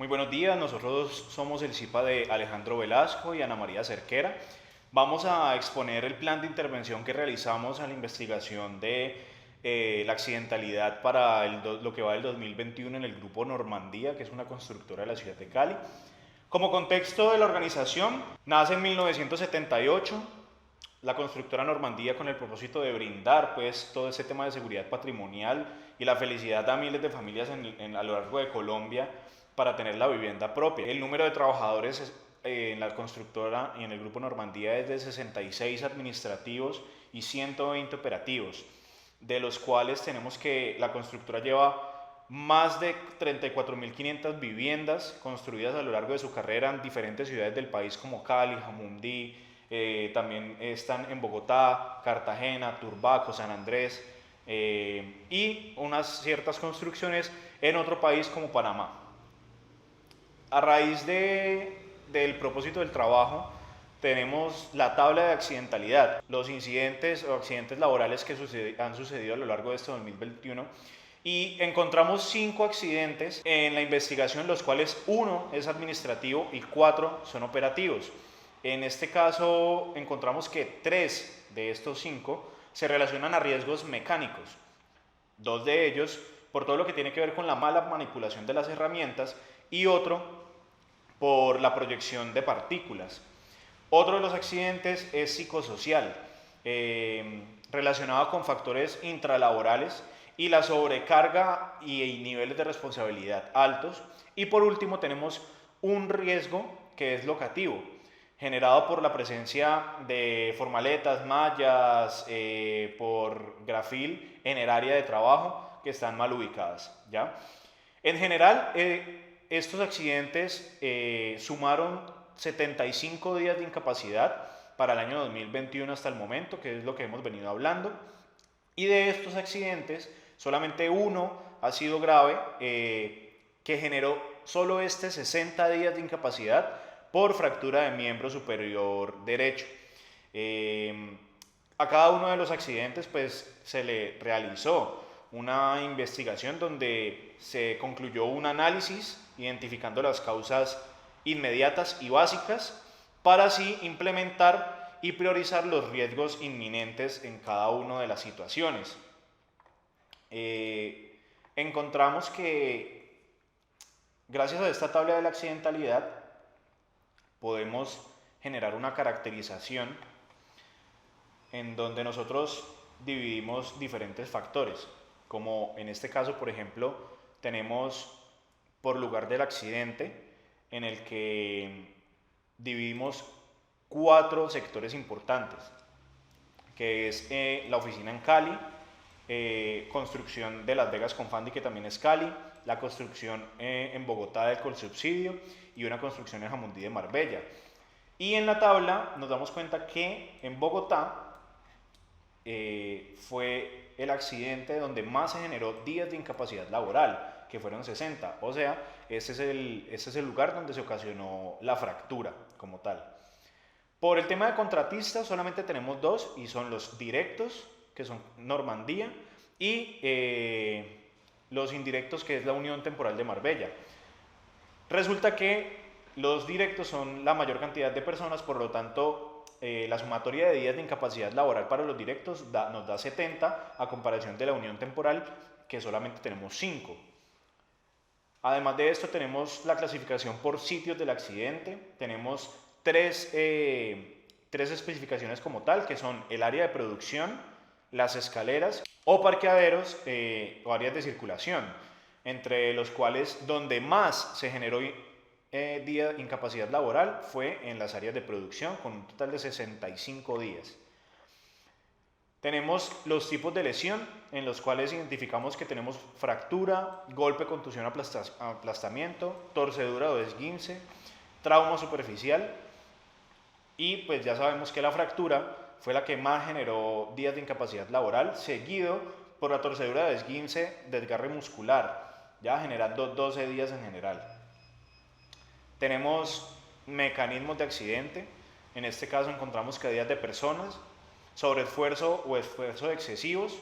Muy buenos días, nosotros somos el CIPA de Alejandro Velasco y Ana María Cerquera. Vamos a exponer el plan de intervención que realizamos a la investigación de la accidentalidad para lo que va del 2021 en el Grupo Normandía, que es una constructora de la ciudad de Cali. Como contexto de la organización, nace en 1978 la constructora Normandía con el propósito de brindar pues todo ese tema de seguridad patrimonial y la felicidad a miles de familias a lo largo de Colombia para tener la vivienda propia. El número de trabajadores en la constructora y en el Grupo Normandía es de 66 administrativos y 120 operativos, de los cuales tenemos que la constructora lleva más de 34.500 viviendas construidas a lo largo de su carrera en diferentes ciudades del país como Cali, Jamundí, también están en Bogotá, Cartagena, Turbaco, San Andrés y unas ciertas construcciones en otro país como Panamá. A raíz del propósito del trabajo, tenemos la tabla de accidentalidad, los incidentes o accidentes laborales que han sucedido a lo largo de este 2021 y encontramos 5 accidentes en la investigación, los cuales 1 es administrativo y 4 son operativos. En este caso encontramos que 3 de estos 5 se relacionan a riesgos mecánicos, 2 de ellos por todo lo que tiene que ver con la mala manipulación de las herramientas y otro por la proyección de partículas. Otro de los accidentes es psicosocial, relacionado con factores intralaborales y la sobrecarga y niveles de responsabilidad altos. Y por último tenemos un riesgo que es locativo, generado por la presencia de formaletas, mallas, por grafil en el área de trabajo que están mal ubicadas, ¿ya? En general, estos accidentes sumaron 75 días de incapacidad para el año 2021 hasta el momento, que es lo que hemos venido hablando. Y de estos accidentes, solamente uno ha sido grave, que generó solo 60 días de incapacidad por fractura de miembro superior derecho. A cada uno de los accidentes pues, se le realizó una investigación donde se concluyó un análisis identificando las causas inmediatas y básicas para así implementar y priorizar los riesgos inminentes en cada una de las situaciones. Encontramos que gracias a esta tabla de la accidentalidad podemos generar una caracterización en donde nosotros dividimos diferentes factores, como en este caso, por ejemplo, tenemos por lugar del accidente, en el que dividimos 4 sectores importantes, que es la oficina en Cali, construcción de Las Vegas con Fandi, que también es Cali, la construcción en Bogotá del Colsubsidio y una construcción en Jamundí de Marbella. Y en la tabla nos damos cuenta que en Bogotá fue el accidente donde más se generó días de incapacidad laboral, que fueron 60. O sea, este es el lugar donde se ocasionó la fractura como tal. Por el tema de contratistas solamente tenemos 2 y son los directos, que son Normandía, y los indirectos, que es la Unión Temporal de Marbella. Resulta que los directos son la mayor cantidad de personas, por lo tanto la sumatoria de días de incapacidad laboral para los directos nos da 70 a comparación de la unión temporal, que solamente tenemos 5. Además de esto tenemos la clasificación por sitios del accidente, tenemos tres especificaciones como tal, que son el área de producción, las escaleras o parqueaderos o áreas de circulación, entre los cuales donde más se generó día de incapacidad laboral fue en las áreas de producción, con un total de 65 días. Tenemos los tipos de lesión, en los cuales identificamos que tenemos fractura, golpe, contusión, aplastamiento, torcedura o esguince, trauma superficial, y pues ya sabemos que la fractura fue la que más generó días de incapacidad laboral, seguido por la torcedura de esguince, desgarre muscular, ya generando 12 días en general. Tenemos mecanismos de accidente, en este caso encontramos caídas de personas, sobreesfuerzo o esfuerzo excesivos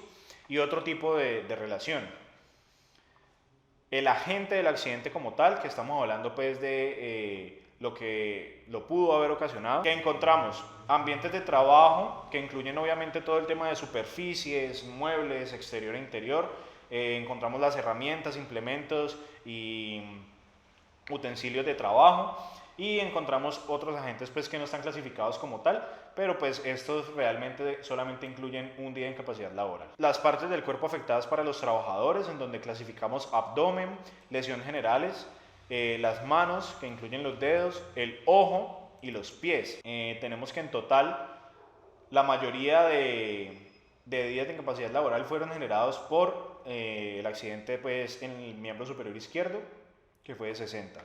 y otro tipo de relación. el agente del accidente como tal, que estamos hablando pues de lo que lo pudo haber ocasionado, que encontramos ambientes de trabajo que incluyen obviamente todo el tema de superficies, muebles, exterior e interior, encontramos las herramientas, implementos y utensilios de trabajo, y encontramos otros agentes pues que no están clasificados como tal, pero pues estos realmente solamente incluyen un día de incapacidad laboral. Las partes del cuerpo afectadas para los trabajadores, en donde clasificamos abdomen, lesiones generales, las manos, que incluyen los dedos, el ojo y los pies. Tenemos que en total la mayoría de días de incapacidad laboral fueron generados por el accidente pues, en el miembro superior izquierdo, que fue de 60.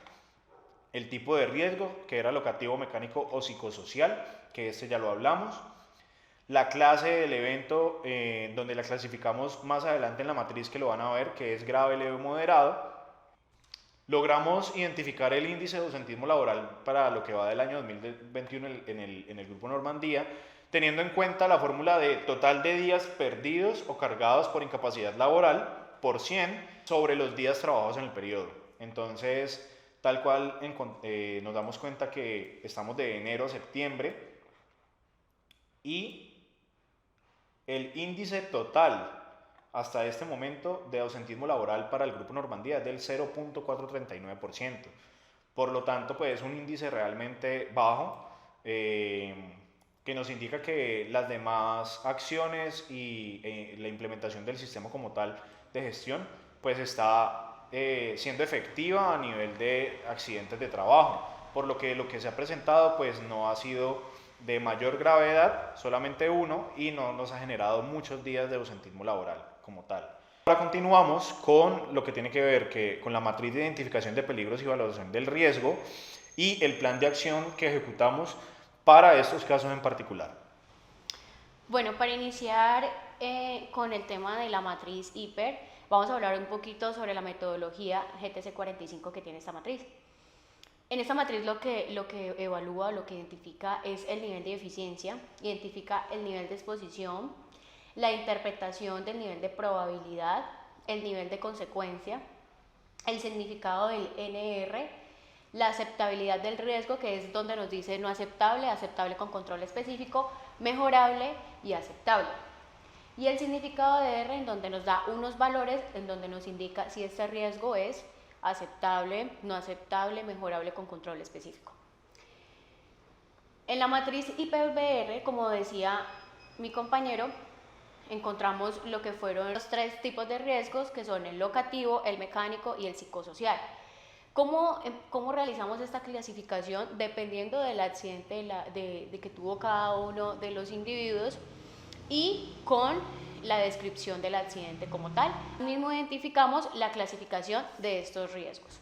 El tipo de riesgo, que era locativo, mecánico o psicosocial, que este ya lo hablamos. La clase del evento, donde la clasificamos más adelante en la matriz, que lo van a ver, que es grave, leve o moderado. Logramos identificar el índice de ausentismo laboral para lo que va del año 2021 en el Grupo Normandía, teniendo en cuenta la fórmula de total de días perdidos o cargados por incapacidad laboral por 100 sobre los días trabajados en el periodo. Entonces, tal cual nos damos cuenta que estamos de enero a septiembre y el índice total hasta este momento de ausentismo laboral para el Grupo Normandía es del 0.439%. Por lo tanto, pues es un índice realmente bajo, que nos indica que las demás acciones y la implementación del sistema como tal de gestión, pues está siendo efectiva a nivel de accidentes de trabajo, por lo que se ha presentado pues no ha sido de mayor gravedad, solamente uno, y no nos ha generado muchos días de ausentismo laboral como tal. Ahora continuamos con lo que tiene que ver con la matriz de identificación de peligros y evaluación del riesgo y el plan de acción que ejecutamos para estos casos en particular. Bueno, para iniciar con el tema de la matriz HIPER, vamos a hablar un poquito sobre la metodología GTC 45 que tiene esta matriz. En esta matriz lo que evalúa, lo que identifica es el nivel de eficiencia, identifica el nivel de exposición, la interpretación del nivel de probabilidad, el nivel de consecuencia, el significado del NR, la aceptabilidad del riesgo, que es donde nos dice no aceptable, aceptable con control específico, mejorable y aceptable. Y el significado de R, en donde nos da unos valores, en donde nos indica si este riesgo es aceptable, no aceptable, mejorable con control específico. En la matriz IPVR, como decía mi compañero, encontramos lo que fueron los tres tipos de riesgos, que son el locativo, el mecánico y el psicosocial. ¿Cómo realizamos esta clasificación? Dependiendo del accidente de que tuvo cada uno de los individuos y con la descripción del accidente como tal. Mismo identificamos la clasificación de estos riesgos.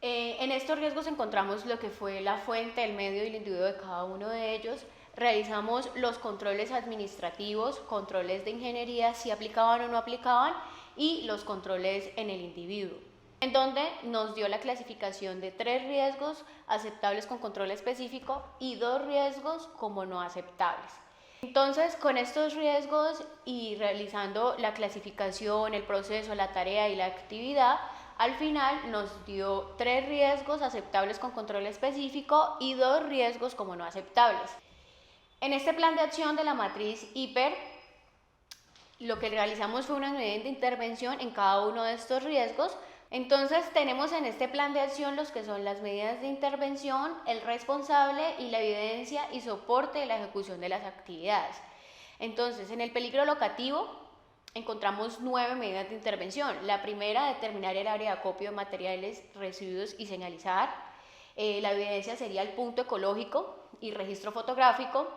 En estos riesgos encontramos lo que fue la fuente, el medio y el individuo de cada uno de ellos. Realizamos los controles administrativos, controles de ingeniería, si aplicaban o no aplicaban, y los controles en el individuo, en donde nos dio la clasificación de 3 riesgos aceptables con control específico y 2 riesgos como no aceptables. Entonces, con estos riesgos y realizando la clasificación, el proceso, la tarea y la actividad, al final nos dio 3 riesgos aceptables con control específico y 2 riesgos como no aceptables. En este plan de acción de la matriz HIPER, lo que realizamos fue una medida de intervención en cada uno de estos riesgos. Entonces tenemos en este plan de acción los que son las medidas de intervención, el responsable y la evidencia y soporte de la ejecución de las actividades. Entonces, en el peligro locativo encontramos 9 medidas de intervención. La primera, determinar el área de acopio de materiales, residuos y señalizar. La evidencia sería el punto ecológico y registro fotográfico.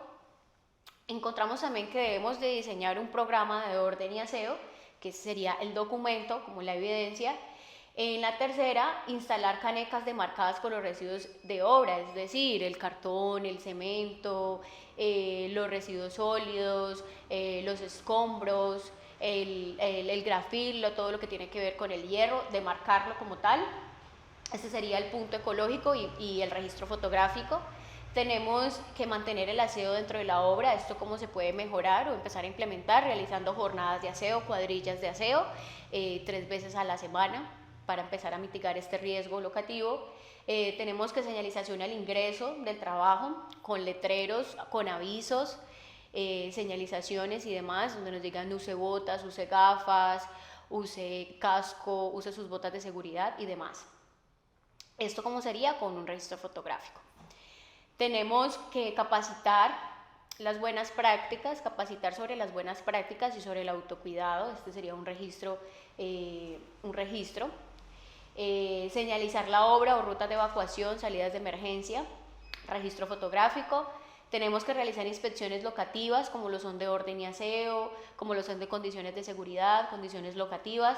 Encontramos también que debemos de diseñar un programa de orden y aseo, que sería el documento como la evidencia. En la tercera, instalar canecas demarcadas por los residuos de obra, es decir, el cartón, el cemento, los residuos sólidos, los escombros, el grafilo, todo lo que tiene que ver con el hierro, demarcarlo como tal. Este sería el punto ecológico y el registro fotográfico. Tenemos que mantener el aseo dentro de la obra, esto cómo se puede mejorar o empezar a implementar, realizando jornadas de aseo, cuadrillas de aseo, 3 veces a la semana para empezar a mitigar este riesgo locativo. Tenemos que señalización al ingreso del trabajo, con letreros, con avisos, señalizaciones y demás, donde nos digan use botas, use gafas, use casco, use sus botas de seguridad y demás. Esto cómo sería con un registro fotográfico. Tenemos que capacitar las buenas prácticas, capacitar sobre las buenas prácticas y sobre el autocuidado. Este sería un registro. Señalizar la obra o rutas de evacuación, salidas de emergencia, registro fotográfico. Tenemos que realizar inspecciones locativas, como lo son de orden y aseo, como lo son de condiciones de seguridad, condiciones locativas.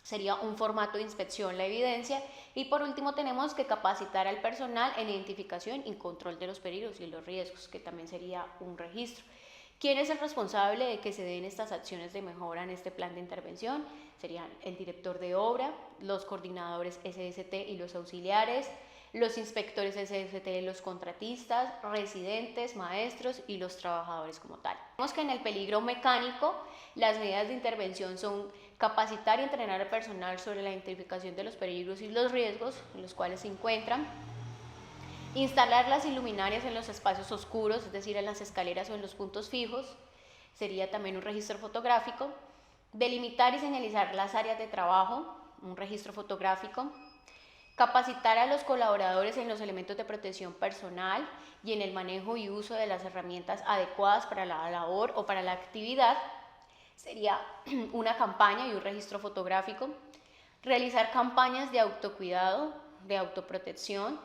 Sería un formato de inspección la evidencia. Y por último tenemos que capacitar al personal en identificación y control de los peligros y los riesgos, que también sería un registro. ¿Quién es el responsable de que se den estas acciones de mejora en este plan de intervención? Serían el director de obra, los coordinadores SST y los auxiliares, los inspectores SST, los contratistas, residentes, maestros y los trabajadores como tal. Vemos que en el peligro mecánico las medidas de intervención son capacitar y entrenar al personal sobre la identificación de los peligros y los riesgos en los cuales se encuentran, instalar las iluminarias en los espacios oscuros, es decir, en las escaleras o en los puntos fijos, sería también un registro fotográfico, delimitar y señalizar las áreas de trabajo, un registro fotográfico, capacitar a los colaboradores en los elementos de protección personal y en el manejo y uso de las herramientas adecuadas para la labor o para la actividad, sería una campaña y un registro fotográfico. Realizar campañas de autocuidado, de autoprotección,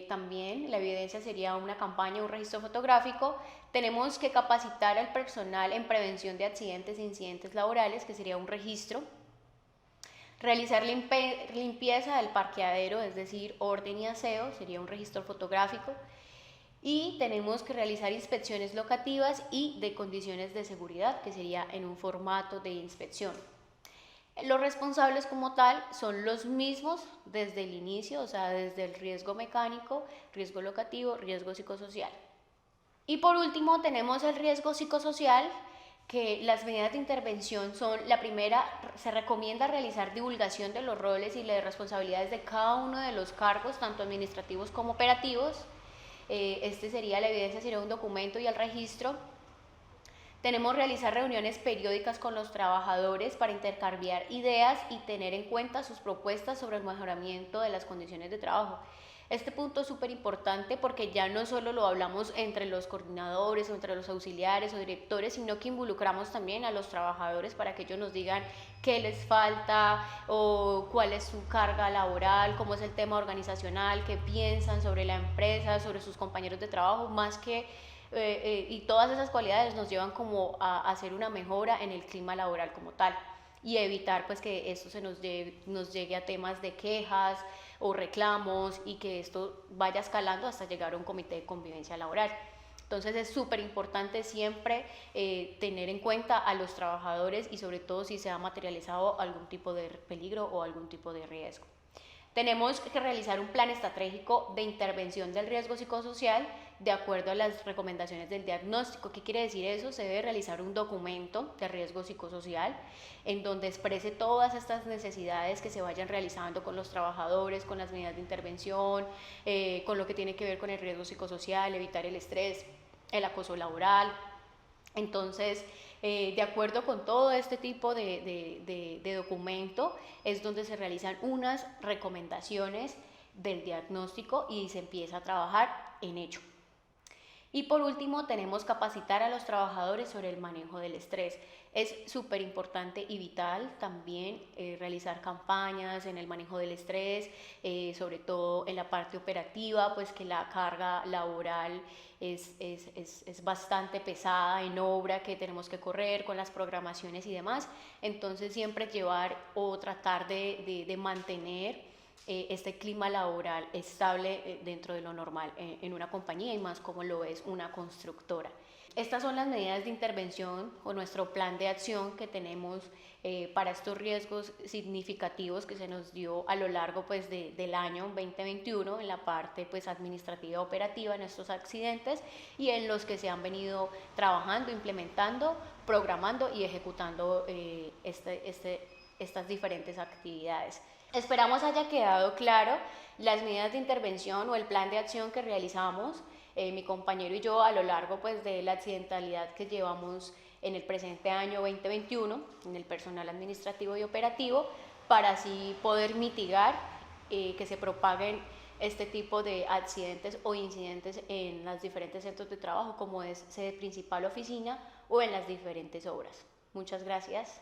también la evidencia sería una campaña, un registro fotográfico. Tenemos que capacitar al personal en prevención de accidentes e incidentes laborales, que sería un registro. Realizar limpieza del parqueadero, es decir, orden y aseo, sería un registro fotográfico. Y tenemos que realizar inspecciones locativas y de condiciones de seguridad, que sería en un formato de inspección. Los responsables como tal son los mismos desde el inicio, o sea, desde el riesgo mecánico, riesgo locativo, riesgo psicosocial. Y por último tenemos el riesgo psicosocial, que las medidas de intervención son: la primera, se recomienda realizar divulgación de los roles y las responsabilidades de cada uno de los cargos, tanto administrativos como operativos. Este sería la evidencia, sería un documento y el registro. Tenemos que realizar reuniones periódicas con los trabajadores para intercambiar ideas y tener en cuenta sus propuestas sobre el mejoramiento de las condiciones de trabajo. Este punto es súper importante porque ya no solo lo hablamos entre los coordinadores o entre los auxiliares o directores, sino que involucramos también a los trabajadores para que ellos nos digan qué les falta o cuál es su carga laboral, cómo es el tema organizacional, qué piensan sobre la empresa, sobre sus compañeros de trabajo, más que y todas esas cualidades nos llevan como a hacer una mejora en el clima laboral como tal y evitar pues que esto nos llegue a temas de quejas o reclamos y que esto vaya escalando hasta llegar a un comité de convivencia laboral. Entonces es súper importante siempre tener en cuenta a los trabajadores y sobre todo si se ha materializado algún tipo de peligro o algún tipo de riesgo. Tenemos que realizar un plan estratégico de intervención del riesgo psicosocial de acuerdo a las recomendaciones del diagnóstico. ¿Qué quiere decir eso? Se debe realizar un documento de riesgo psicosocial en donde exprese todas estas necesidades que se vayan realizando con los trabajadores, con las medidas de intervención, con lo que tiene que ver con el riesgo psicosocial, evitar el estrés, el acoso laboral. Entonces, de acuerdo con todo este tipo de documento, es donde se realizan unas recomendaciones del diagnóstico y se empieza a trabajar en ello. Y por último, tenemos capacitar a los trabajadores sobre el manejo del estrés. Es súper importante y vital también realizar campañas en el manejo del estrés, sobre todo en la parte operativa, pues que la carga laboral es bastante pesada en obra, que tenemos que correr con las programaciones y demás. Entonces siempre llevar o tratar de mantener este clima laboral estable dentro de lo normal en una compañía y más como lo es una constructora. Estas son las medidas de intervención o nuestro plan de acción que tenemos para estos riesgos significativos que se nos dio a lo largo pues, del año 2021 en la parte pues, administrativa operativa en estos accidentes y en los que se han venido trabajando, implementando, programando y ejecutando estas diferentes actividades. Esperamos haya quedado claro las medidas de intervención o el plan de acción que realizamos mi compañero y yo a lo largo pues, de la accidentalidad que llevamos en el presente año 2021 en el personal administrativo y operativo para así poder mitigar que se propaguen este tipo de accidentes o incidentes en los diferentes centros de trabajo como es sede principal, oficina o en las diferentes obras. Muchas gracias.